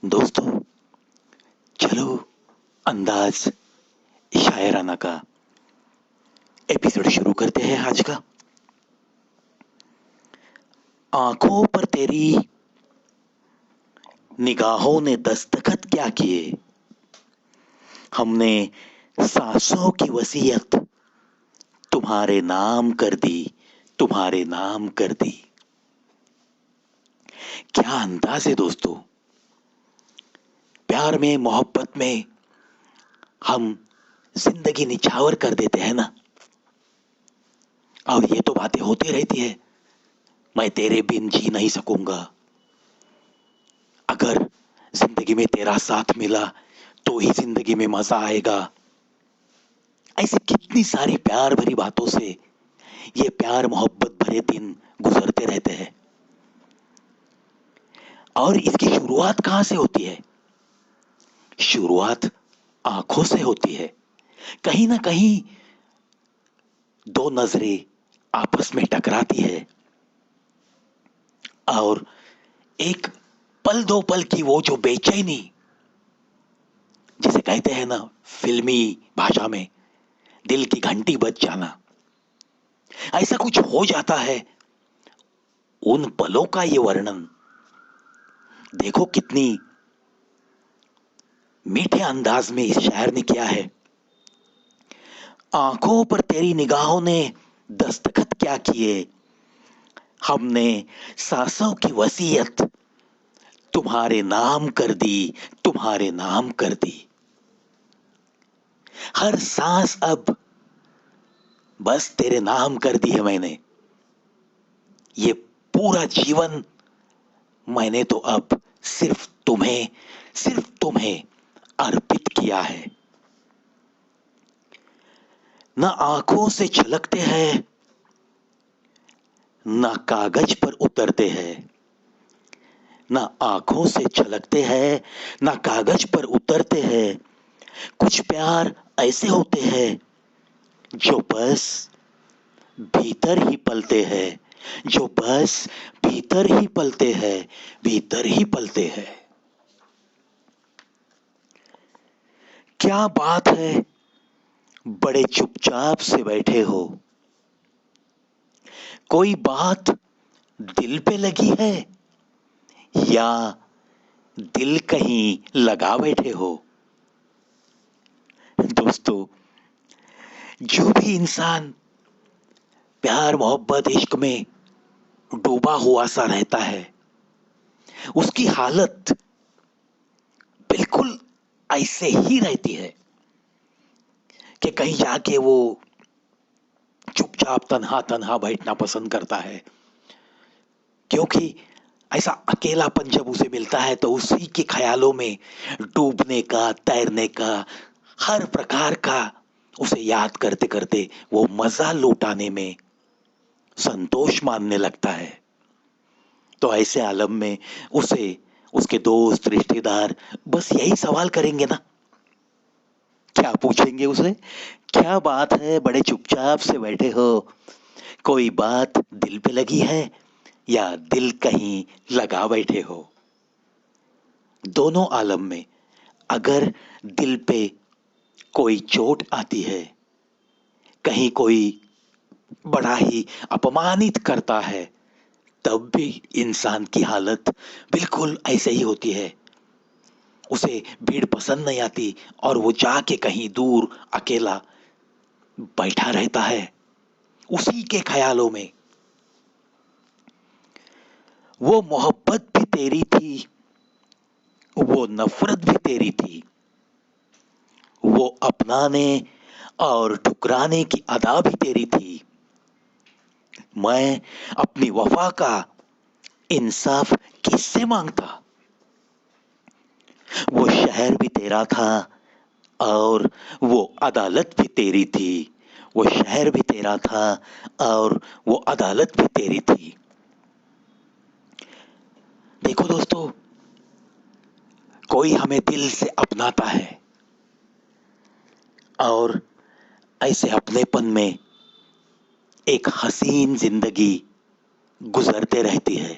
दोस्तों, चलो अंदाज शायराना का एपिसोड शुरू करते हैं आज का। आंखों पर तेरी निगाहों ने दस्तखत क्या किए, हमने सांसों की वसीयत तुम्हारे नाम कर दी, तुम्हारे नाम कर दी। क्या अंदाज है दोस्तों। प्यार में, मोहब्बत में हम जिंदगी निछावर कर देते हैं ना। और ये तो बातें होती रहती है, मैं तेरे बिन जी नहीं सकूंगा, अगर जिंदगी में तेरा साथ मिला तो ही जिंदगी में मजा आएगा। ऐसी कितनी सारी प्यार भरी बातों से ये प्यार मोहब्बत भरे दिन गुजरते रहते हैं। और इसकी शुरुआत कहां से होती है? शुरुआत आंखों से होती है। कहीं ना कहीं दो नजरें आपस में टकराती है और एक पल दो पल की वो जो बेचैनी, जिसे कहते हैं ना फिल्मी भाषा में दिल की घंटी बज जाना, ऐसा कुछ हो जाता है। उन पलों का ये वर्णन देखो कितनी मीठे अंदाज में इस शायर ने किया है। आंखों पर तेरी निगाहों ने दस्तखत क्या किए, हमने सांसों की वसीयत तुम्हारे नाम कर दी, तुम्हारे नाम कर दी। हर सांस अब बस तेरे नाम कर दी है मैंने। ये पूरा जीवन मैंने तो अब सिर्फ तुम्हें अर्पित किया है। न आंखों से छलकते हैं, न कागज पर उतरते हैं। न आंखों से छलकते हैं, न कागज पर उतरते हैं। कुछ प्यार ऐसे होते हैं जो बस भीतर ही पलते हैं, जो बस भीतर ही पलते हैं, भीतर ही पलते हैं। क्या बात है, बड़े चुपचाप से बैठे हो, कोई बात दिल पे लगी है या दिल कहीं लगा बैठे हो? दोस्तों, जो भी इंसान प्यार मोहब्बत इश्क में डूबा हुआ सा रहता है, उसकी हालत बिल्कुल ऐसे ही रहती है कि कहीं जाके वो चुपचाप तन्हा तन्हा बैठना पसंद करता है। क्योंकि ऐसा अकेलापन जब उसे मिलता है तो उसी के ख्यालों में डूबने का, तैरने का, हर प्रकार का उसे याद करते करते वो मजा लौटाने में संतोष मानने लगता है। तो ऐसे आलम में उसे उसके दोस्त रिश्तेदार बस यही सवाल करेंगे ना। क्या पूछेंगे उसे? क्या बात है, बड़े चुपचाप से बैठे हो, कोई बात दिल पे लगी है या दिल कहीं लगा बैठे हो? दोनों आलम में अगर दिल पे कोई चोट आती है, कहीं कोई बड़ा ही अपमानित करता है, तब भी इंसान की हालत बिल्कुल ऐसे ही होती है। उसे भीड़ पसंद नहीं आती और वो जाके कहीं दूर अकेला बैठा रहता है उसी के ख्यालों में। वो मोहब्बत भी तेरी थी, वो नफरत भी तेरी थी, वो अपनाने और ठुकराने की अदा भी तेरी थी। मैं अपनी वफा का इंसाफ किससे मांगता? वो शहर भी तेरा था और वो अदालत भी तेरी थी। वो शहर भी तेरा था और वो अदालत भी तेरी थी। देखो दोस्तों, कोई हमें दिल से अपनाता है और ऐसे अपनेपन में एक हसीन जिंदगी गुजरते रहती है।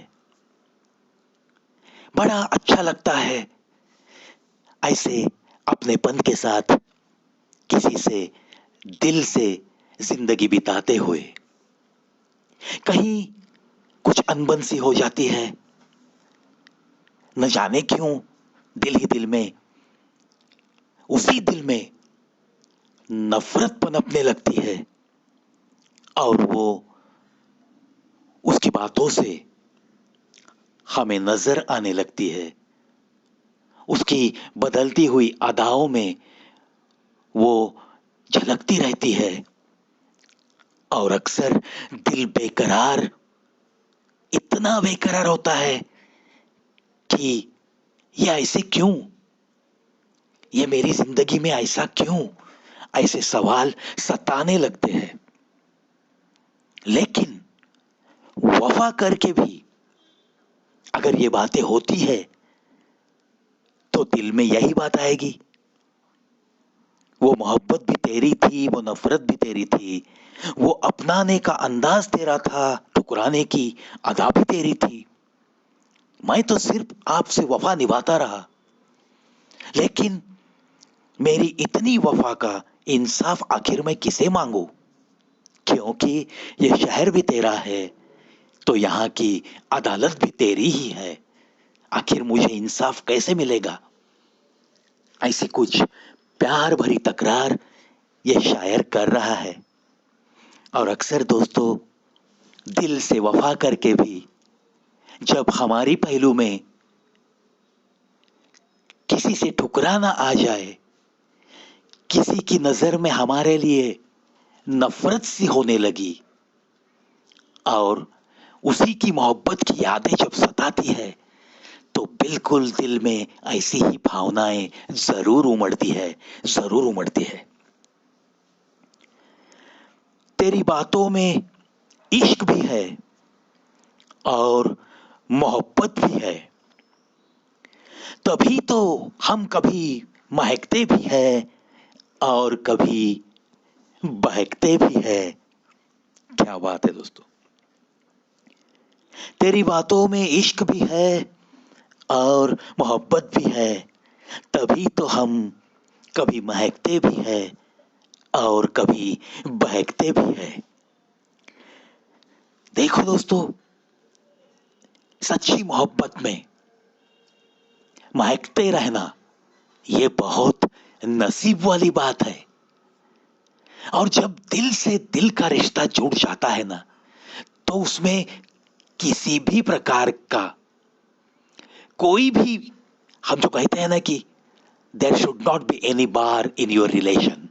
बड़ा अच्छा लगता है ऐसे अपनेपन के साथ किसी से दिल से जिंदगी बिताते हुए कहीं कुछ अनबन सी हो जाती है, न जाने क्यों दिल ही दिल में, उसी दिल में नफरत पनपने लगती है और वो उसकी बातों से हमें नजर आने लगती है। उसकी बदलती हुई अदाओं में वो झलकती रहती है और अक्सर दिल बेकरार, इतना बेकरार होता है कि ये ऐसे क्यों, ये मेरी जिंदगी में ऐसा क्यों, ऐसे सवाल सताने लगते हैं। लेकिन वफा करके भी अगर ये बातें होती है तो दिल में यही बात आएगी, वो मोहब्बत भी तेरी थी, वो नफरत भी तेरी थी, वो अपनाने का अंदाज तेरा था, ठुकराने की अदा भी तेरी थी। मैं तो सिर्फ आपसे वफा निभाता रहा, लेकिन मेरी इतनी वफा का इंसाफ आखिर मैं किसे मांगू, क्योंकि ये शहर भी तेरा है तो यहाँ की अदालत भी तेरी ही है। आखिर मुझे इंसाफ कैसे मिलेगा। ऐसी कुछ प्यार भरी तकरार ये शायर कर रहा है। और अक्सर दोस्तों, दिल से वफा करके भी जब हमारी पहलू में किसी से ठुकराना आ जाए, किसी की नजर में हमारे लिए नफरत सी होने लगी और उसी की मोहब्बत की यादें जब सताती है, तो बिल्कुल दिल में ऐसी ही भावनाएं जरूर उमड़ती है, जरूर उमड़ती है। तेरी बातों में इश्क भी है और मोहब्बत भी है, तभी तो हम कभी महकते भी हैं और कभी बहकते भी हैं। क्या बात है दोस्तों। तेरी बातों में इश्क भी है और मोहब्बत भी है, तभी तो हम कभी महकते भी हैं और कभी बहकते भी हैं। देखो दोस्तों, सच्ची मोहब्बत में महकते रहना ये बहुत नसीब वाली बात है। और जब दिल से दिल का रिश्ता जुड़ जाता है ना, तो उसमें किसी भी प्रकार का कोई भी, हम जो कहते हैं ना कि there should not be any bar in your relation,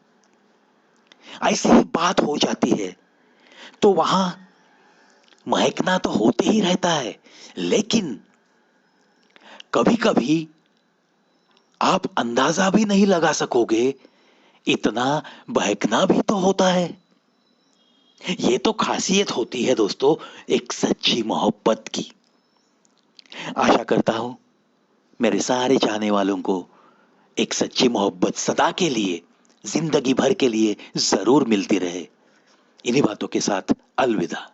ऐसी ही बात हो जाती है तो वहां महकना तो होते ही रहता है। लेकिन कभी कभी आप अंदाजा भी नहीं लगा सकोगे, इतना बहकना भी तो होता है। ये तो खासियत होती है दोस्तों एक सच्ची मोहब्बत की। आशा करता हूं मेरे सारे चाहने वालों को एक सच्ची मोहब्बत सदा के लिए, जिंदगी भर के लिए जरूर मिलती रहे। इन्हीं बातों के साथ अलविदा।